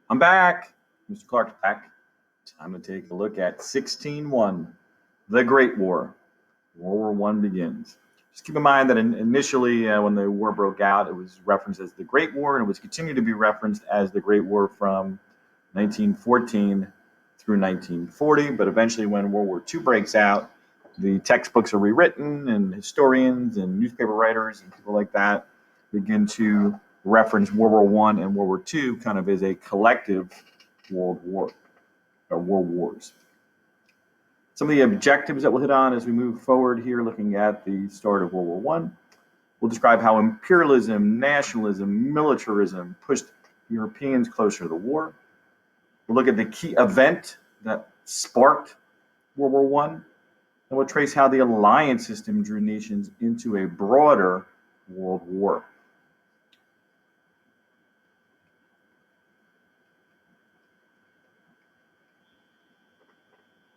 I'm back. Mr. Clarke back. Time to take a look at 16-1, the Great War. World War One begins. Just keep in mind that initially, when the war broke out, it was referenced as the Great War, and it was continued to be referenced as the Great War from 1914 through 1940. But eventually, when World War II breaks out, the textbooks are rewritten, and historians and newspaper writers and people like that begin to reference World War One and World War II kind of as a collective world war or world wars. Some of the objectives that we'll hit on as we move forward here, looking at the start of World War One, we'll describe how imperialism, nationalism, militarism pushed Europeans closer to the war. We'll look at the key event that sparked World War One, and we'll trace how the alliance system drew nations into a broader world war.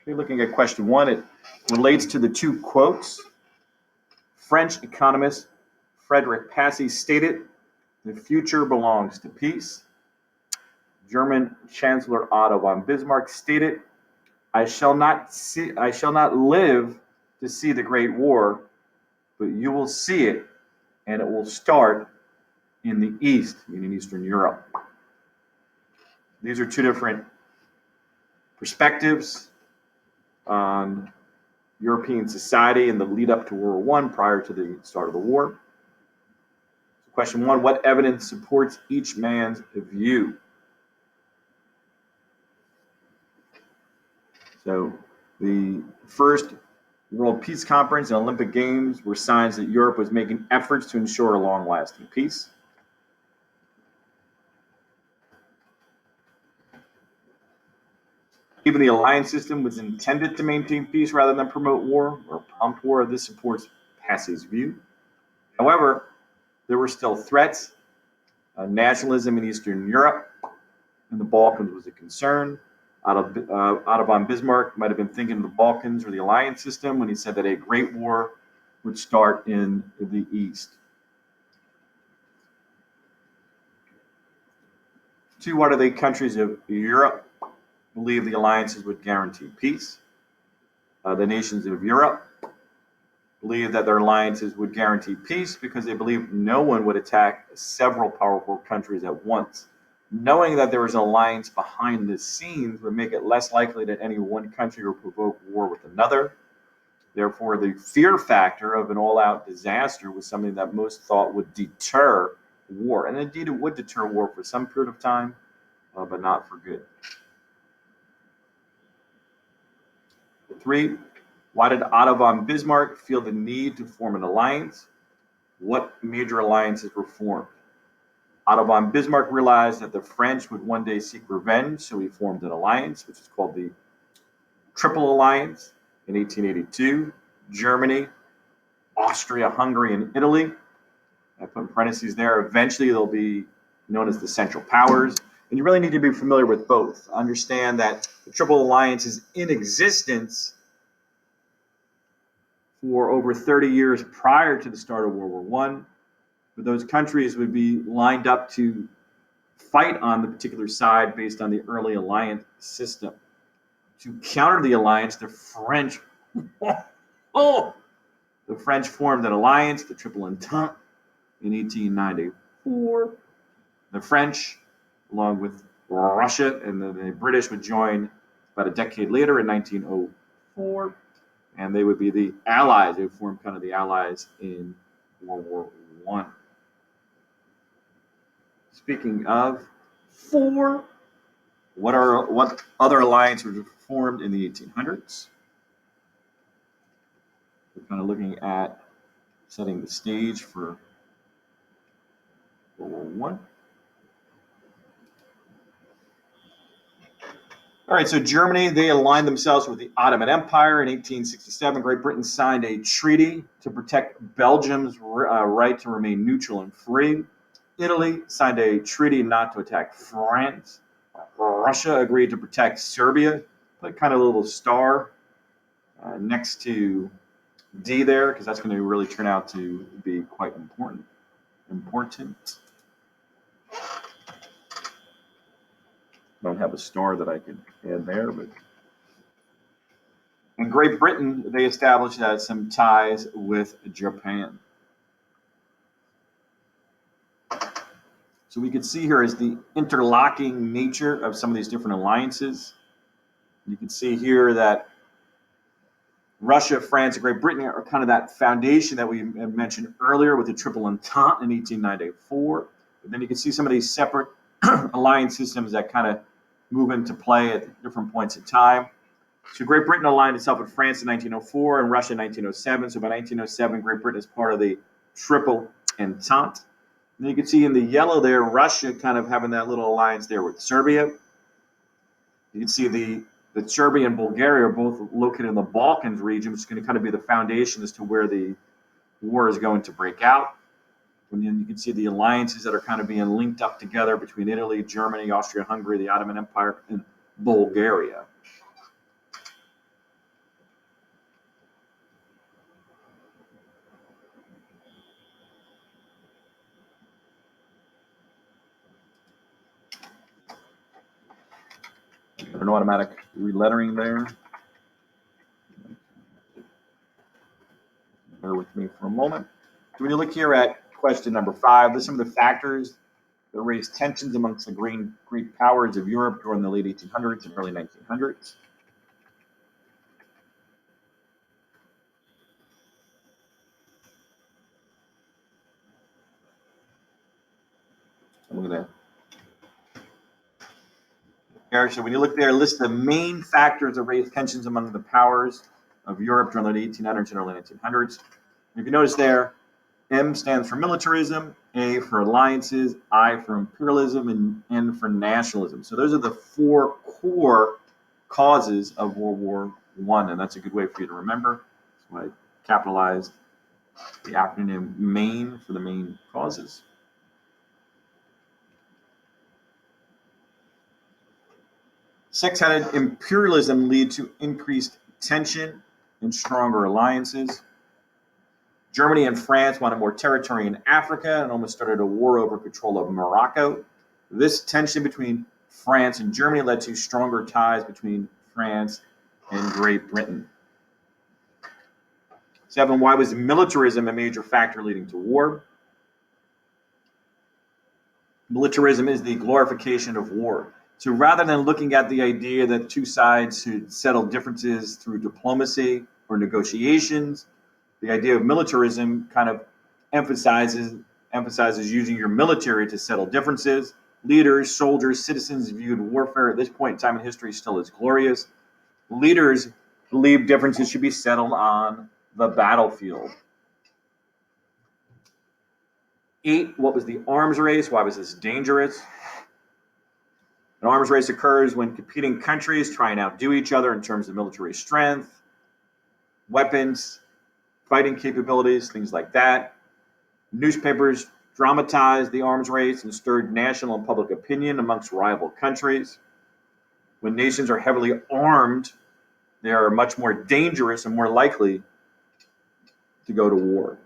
Okay, looking at question one, it relates to the two quotes. French economist Frederick Passy stated, "The future belongs to peace." German Chancellor Otto von Bismarck stated, I shall not live to see the Great War, but you will see it, and it will start in the East, meaning Eastern Europe." These are two different perspectives on European society in the lead up to World War I prior to the start of the war. Question one, what evidence supports each man's view? So the first World Peace Conference and Olympic Games were signs that Europe was making efforts to ensure a long-lasting peace. Even the alliance system was intended to maintain peace rather than promote war or prompt war. This supports Passy's view. However, there were still threats. Nationalism in Eastern Europe and the Balkans was a concern. Otto von Bismarck might have been thinking of the Balkans or the alliance system when he said that a great war would start in the East. Two, what are the countries of Europe believe the alliances would guarantee peace? The nations of Europe believe that their alliances would guarantee peace because they believed no one would attack several powerful countries at once. Knowing that there was an alliance behind the scenes would make it less likely that any one country would provoke war with another. Therefore, the fear factor of an all-out disaster was something that most thought would deter war. And indeed, it would deter war for some period of time, but not for good. 3, why did Otto von Bismarck feel the need to form an alliance? What major alliances were formed? Otto von Bismarck realized that the French would one day seek revenge, so he formed an alliance, which is called the Triple Alliance in 1882. Germany, Austria, Hungary, and Italy. I put in parentheses there. Eventually, they'll be known as the Central Powers. And you really need to be familiar with both. Understand that the Triple Alliance is in existence for over 30 years prior to the start of World War I. But those countries would be lined up to fight on the particular side based on the early alliance system. To counter the alliance, the French formed an alliance, the Triple Entente, in 1894. The French, along with Russia and the British, would join about a decade later in 1904, and they would be the allies. They would form kind of the allies in World War I. Speaking of four, what other alliances were formed in the 1800s? We're kind of looking at setting the stage for World War I. All right, so Germany, they aligned themselves with the Ottoman Empire in 1867. Great Britain signed a treaty to protect Belgium's right to remain neutral and free. Italy signed a treaty not to attack France. Russia agreed to protect Serbia, put kind of a little star next to D there, because that's going to really turn out to be quite important. don't have a star that I could add there, but in Great Britain, they established some ties with Japan. So we can see here is the interlocking nature of some of these different alliances. You can see here that Russia, France, and Great Britain are kind of that foundation that we mentioned earlier with the Triple Entente in 1894. But then you can see some of these separate alliance systems that kind of move into play at different points in time. So Great Britain aligned itself with France in 1904 and Russia in 1907. So by 1907, Great Britain is part of the Triple Entente. And you can see in the yellow there, Russia kind of having that little alliance there with Serbia. You can see the Serbia and Bulgaria are both located in the Balkans region, which is going to kind of be the foundation as to where the war is going to break out. And then you can see the alliances that are kind of being linked up together between Italy, Germany, Austria-Hungary, the Ottoman Empire, and Bulgaria. An automatic relettering there. Bear with me for a moment. So when you look here at question number 5, there's some of the factors that raised tensions amongst the great powers of Europe during the late 1800s and early 1900s. I'm going to So when you look there, list the main factors that raised tensions among the powers of Europe during the 1800s and early 1900s. If you notice there, M stands for militarism, A for alliances, I for imperialism, and N for nationalism. So those are the 4 core causes of World War I, and that's a good way for you to remember. That's why I capitalized the acronym MAIN for the main causes. Six-headed imperialism lead to increased tension and stronger alliances. Germany and France wanted more territory in Africa and almost started a war over control of Morocco. This tension between France and Germany led to stronger ties between France and Great Britain. 7, why was militarism a major factor leading to war? Militarism is the glorification of war. So rather than looking at the idea that 2 sides should settle differences through diplomacy or negotiations, the idea of militarism kind of emphasizes using your military to settle differences. Leaders, soldiers, citizens viewed warfare at this point in time in history still as glorious. Leaders believed differences should be settled on the battlefield. 8, what was the arms race? Why was this dangerous? An arms race occurs when competing countries try and outdo each other in terms of military strength, weapons, fighting capabilities, things like that. Newspapers dramatized the arms race and stirred national and public opinion amongst rival countries. When nations are heavily armed, they are much more dangerous and more likely to go to war.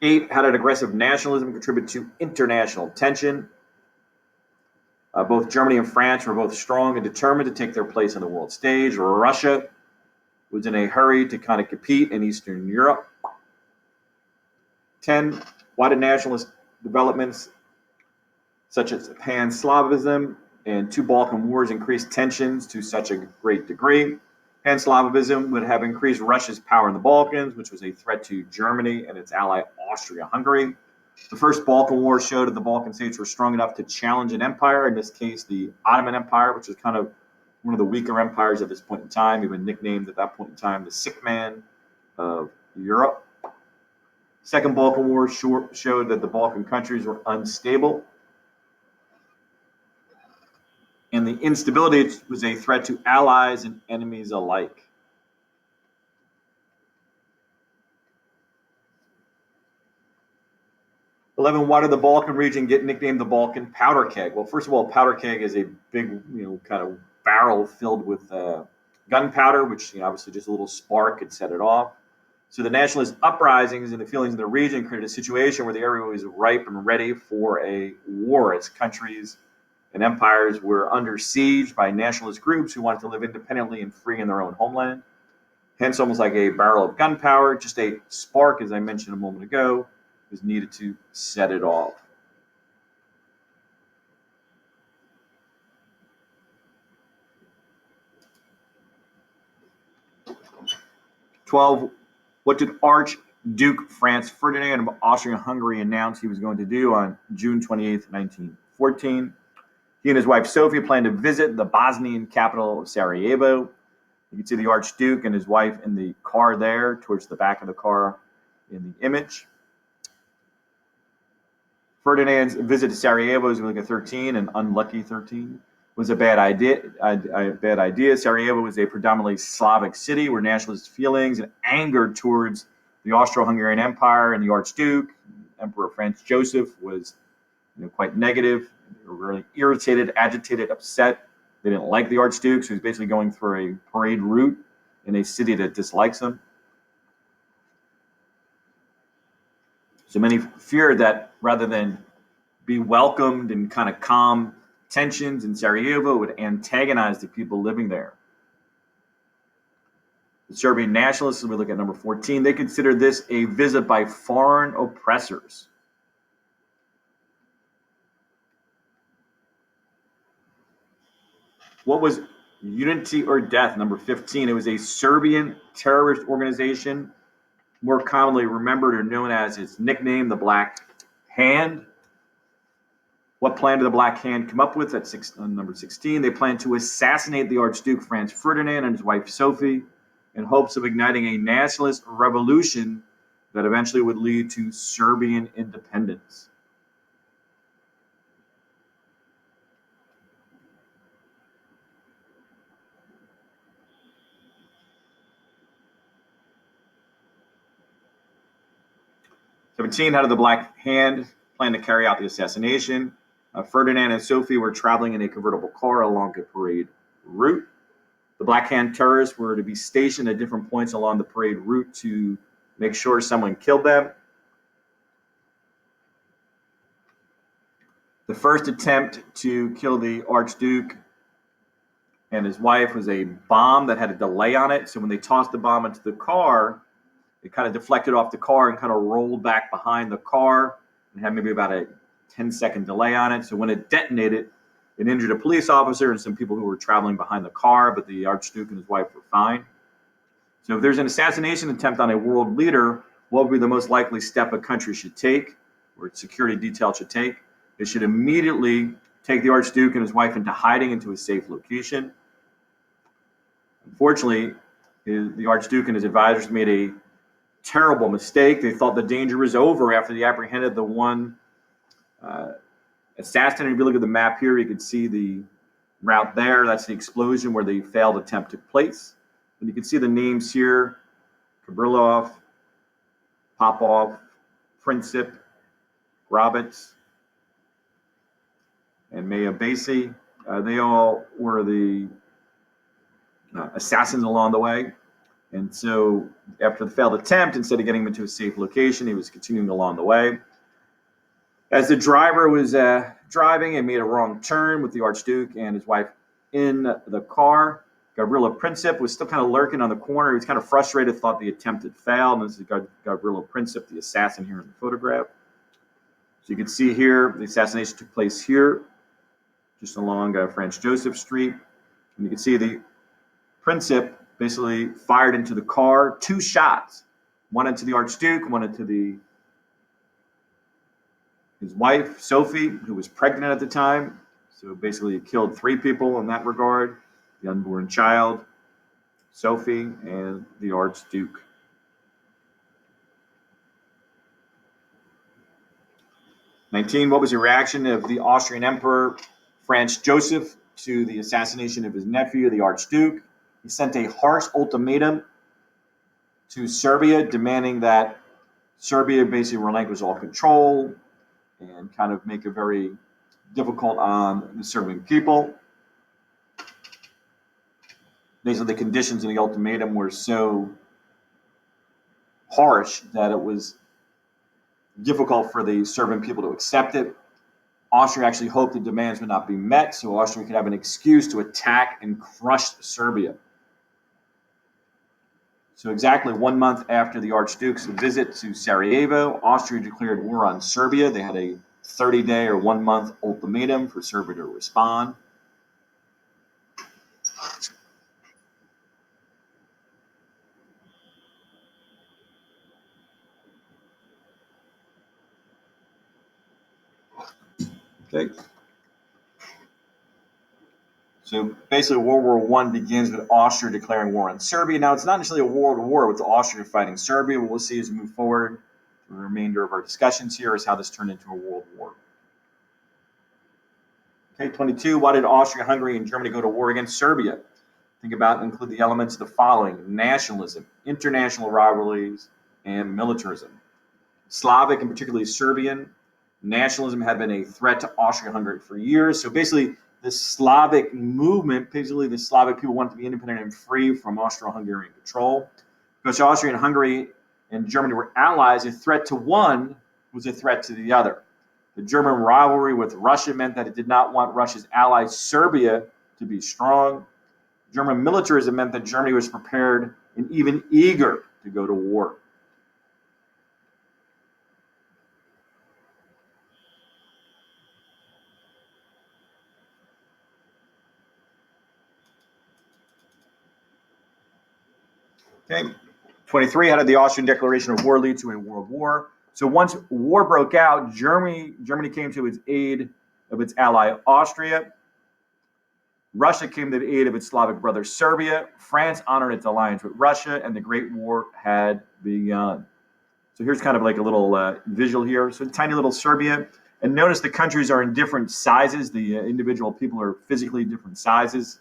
8, how did aggressive nationalism contribute to international tension? Both Germany and France were both strong and determined to take their place on the world stage. Russia was in a hurry to kind of compete in Eastern Europe. 10, why did nationalist developments such as Pan-Slavism and 2 Balkan wars increase tensions to such a great degree? Pan-Slavism would have increased Russia's power in the Balkans, which was a threat to Germany and its ally Austria-Hungary. The First Balkan War showed that the Balkan states were strong enough to challenge an empire, in this case the Ottoman Empire, which is kind of one of the weaker empires at this point in time, even nicknamed at that point in time the sick man of Europe. Second Balkan War showed that the Balkan countries were unstable, and the instability was a threat to allies and enemies alike. Eleven, why did the Balkan region get nicknamed the Balkan powder keg? Well, first of all, powder keg is a big, kind of barrel filled with gunpowder, which obviously just a little spark could set it off. So the nationalist uprisings and the feelings in the region created a situation where the area was ripe and ready for a war as countries and empires were under siege by nationalist groups who wanted to live independently and free in their own homeland. Hence, almost like a barrel of gunpowder, just a spark, as I mentioned a moment ago, was needed to set it off. 12. What did Archduke Franz Ferdinand of Austria-Hungary announce he was going to do on June 28, 1914? He and his wife Sophie planned to visit the Bosnian capital of Sarajevo. You can see the Archduke and his wife in the car there, towards the back of the car in the image. Ferdinand's visit to Sarajevo was like a 13, an unlucky 13, was a bad idea. Sarajevo was a predominantly Slavic city where nationalist feelings and anger towards the Austro-Hungarian Empire and the Archduke, Emperor Franz Joseph, was quite negative. They were really irritated, agitated, upset. They didn't like the Archduke, so he's basically going through a parade route in a city that dislikes him. So many feared that rather than be welcomed and kind of calm tensions in Sarajevo, would antagonize the people living there. The Serbian nationalists, we look at number 14, they consider this a visit by foreign oppressors. What was Unity or Death? Number 15, it was a Serbian terrorist organization, more commonly remembered or known as its nickname, the Black Hand. What plan did the Black Hand come up with at number 16? They planned to assassinate the Archduke Franz Ferdinand and his wife Sophie in hopes of igniting a nationalist revolution that eventually would lead to Serbian independence. How did the Black Hand plan to carry out the assassination? Ferdinand and Sophie were traveling in a convertible car along a parade route. The Black Hand terrorists were to be stationed at different points along the parade route to make sure someone killed them. The first attempt to kill the Archduke and his wife was a bomb that had a delay on it. So when they tossed the bomb into the car, it kind of deflected off the car and kind of rolled back behind the car and had maybe about a 10-second delay on it. So when it detonated, it injured a police officer and some people who were traveling behind the car, but the Archduke and his wife were fine. So if there's an assassination attempt on a world leader, what would be the most likely step a country should take, or its security detail should take? They should immediately take the Archduke and his wife into hiding into a safe location. Unfortunately, the Archduke and his advisors made a terrible mistake. They thought the danger was over after they apprehended the one assassin. If you look at the map here, you can see the route there. That's the explosion where the failed attempt took place. And you can see the names here: Kabrilov, Popov, Princip, Grobitz, and Maya Bassi. They all were the assassins along the way. And so after the failed attempt, instead of getting him into a safe location, he was continuing along the way. As the driver was driving and made a wrong turn with the Archduke and his wife in the car, Gavrilo Princip was still kind of lurking on the corner. He was kind of frustrated, thought the attempt had failed. And this is Gavrilo Princip, the assassin here in the photograph. So you can see here, the assassination took place here, just along Franz Joseph Street. And you can see the Princip basically fired into the car 2 shots, one into the Archduke, one into his wife, Sophie, who was pregnant at the time. So basically it killed 3 people in that regard: the unborn child, Sophie, and the Archduke. What was the reaction of the Austrian Emperor Franz Joseph to the assassination of his nephew, the Archduke? He sent a harsh ultimatum to Serbia, demanding that Serbia basically relinquish all control and kind of make it very difficult on the Serbian people. Basically, the conditions in the ultimatum were so harsh that it was difficult for the Serbian people to accept it. Austria actually hoped the demands would not be met, so Austria could have an excuse to attack and crush Serbia. So exactly 1 month after the Archduke's visit to Sarajevo, Austria declared war on Serbia. They had a 30-day or 1 month ultimatum for Serbia to respond. Okay. So basically, World War One begins with Austria declaring war on Serbia. Now, it's not necessarily a world war with Austria fighting Serbia. What we'll see as we move forward, the remainder of our discussions here is how this turned into a world war. Okay, 22. Why did Austria, Hungary, and Germany go to war against Serbia? Think about and include the elements of the following: nationalism, international rivalries, and militarism. Slavic and particularly Serbian nationalism had been a threat to Austria-Hungary for years. So basically, the Slavic movement, basically the Slavic people wanted to be independent and free from Austro-Hungarian control. Because Austria and Hungary and Germany were allies, a threat to one was a threat to the other. The German rivalry with Russia meant that it did not want Russia's ally Serbia to be strong. German militarism meant that Germany was prepared and even eager to go to war. Okay. 23, how did the Austrian declaration of war lead to a world war? So once war broke out, Germany came to its aid of its ally Austria. Russia came to the aid of its Slavic brother Serbia. France honored its alliance with Russia, and the Great War had begun. So here's kind of like a little visual here. So tiny little Serbia. And notice the countries are in different sizes. The individual people are physically different sizes.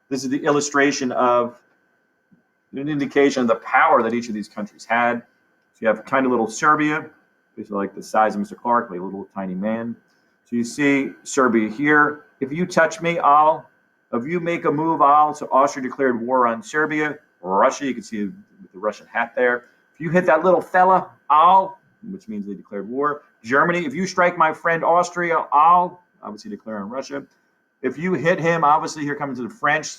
This is the illustration of an indication of the power that each of these countries had. So you have tiny little Serbia, basically like the size of Mr. Clarke, like a little tiny man. So you see Serbia here. If you touch me, if you make a move, So Austria declared war on Serbia. Russia, you can see with the Russian hat there. If you hit that little fella, which means they declared war. Germany, if you strike my friend Austria, obviously declare on Russia. If you hit him, obviously here comes the French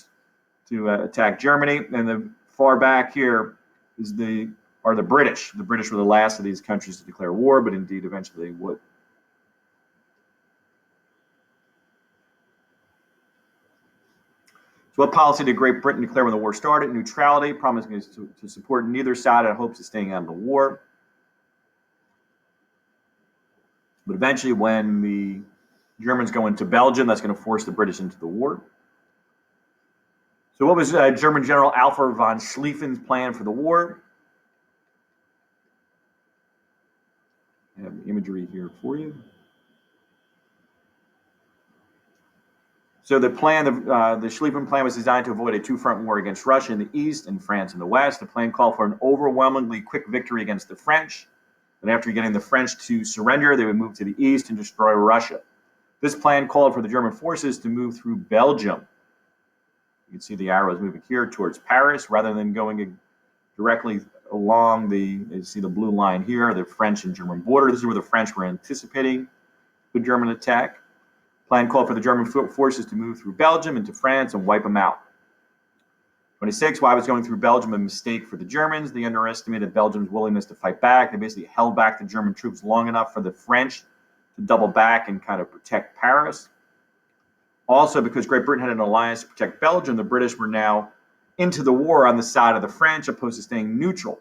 to attack Germany. And the far back here are the British. The British were the last of these countries to declare war, but indeed eventually they would. So what policy did Great Britain declare when the war started? Neutrality, promising to support neither side in hopes of staying out of the war. But eventually when the Germans go into Belgium, that's going to force the British into the war. So what was German General Alfred von Schlieffen's plan for the war? I have imagery here for you. So the plan, the Schlieffen plan was designed to avoid a two-front war against Russia in the east and France in the west. The plan called for an overwhelmingly quick victory against the French. And after getting the French to surrender, they would move to the east and destroy Russia. This plan called for the German forces to move through Belgium. You can see the arrows moving here towards Paris rather than going directly along you see the blue line here, the French and German border. This is where the French were anticipating the German attack. Plan called for the German forces to move through Belgium into France and wipe them out. 26, why was going through Belgium a mistake for the Germans? They underestimated Belgium's willingness to fight back. They basically held back the German troops long enough for the French to double back and kind of protect Paris. Also, because Great Britain had an alliance to protect Belgium, the British were now into the war on the side of the French, opposed to staying neutral.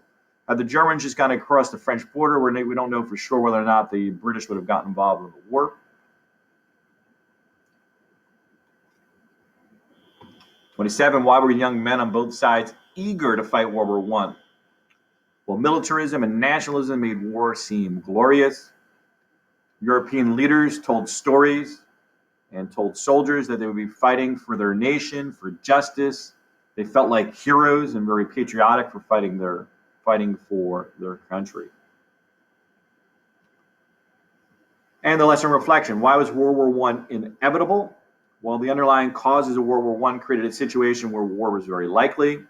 Had the Germans just gone across the French border, we don't know for sure whether or not the British would have gotten involved in the war. 27, why were young men on both sides eager to fight World War I? Well, militarism and nationalism made war seem glorious. European leaders told stories and told soldiers that they would be fighting for their nation, for justice. They felt like heroes and very patriotic for fighting for their country. And the lesson reflection, why was World War I inevitable? Well, the underlying causes of World War I created a situation where war was very likely.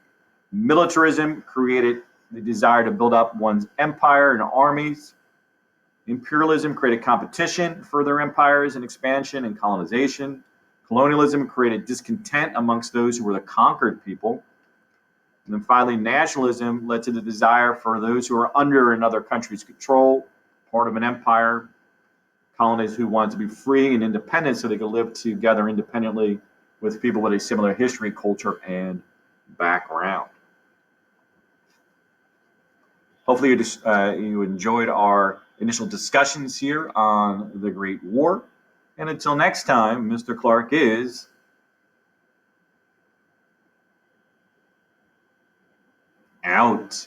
Militarism created the desire to build up one's empire and armies. Imperialism created competition for their empires and expansion and colonization. Colonialism created discontent amongst those who were the conquered people. And then finally, nationalism led to the desire for those who are under another country's control, part of an empire, colonies who wanted to be free and independent so they could live together independently with people with a similar history, culture, and background. Hopefully you enjoyed our initial discussions here on the Great War. And until next time, Mr. Clarke is out.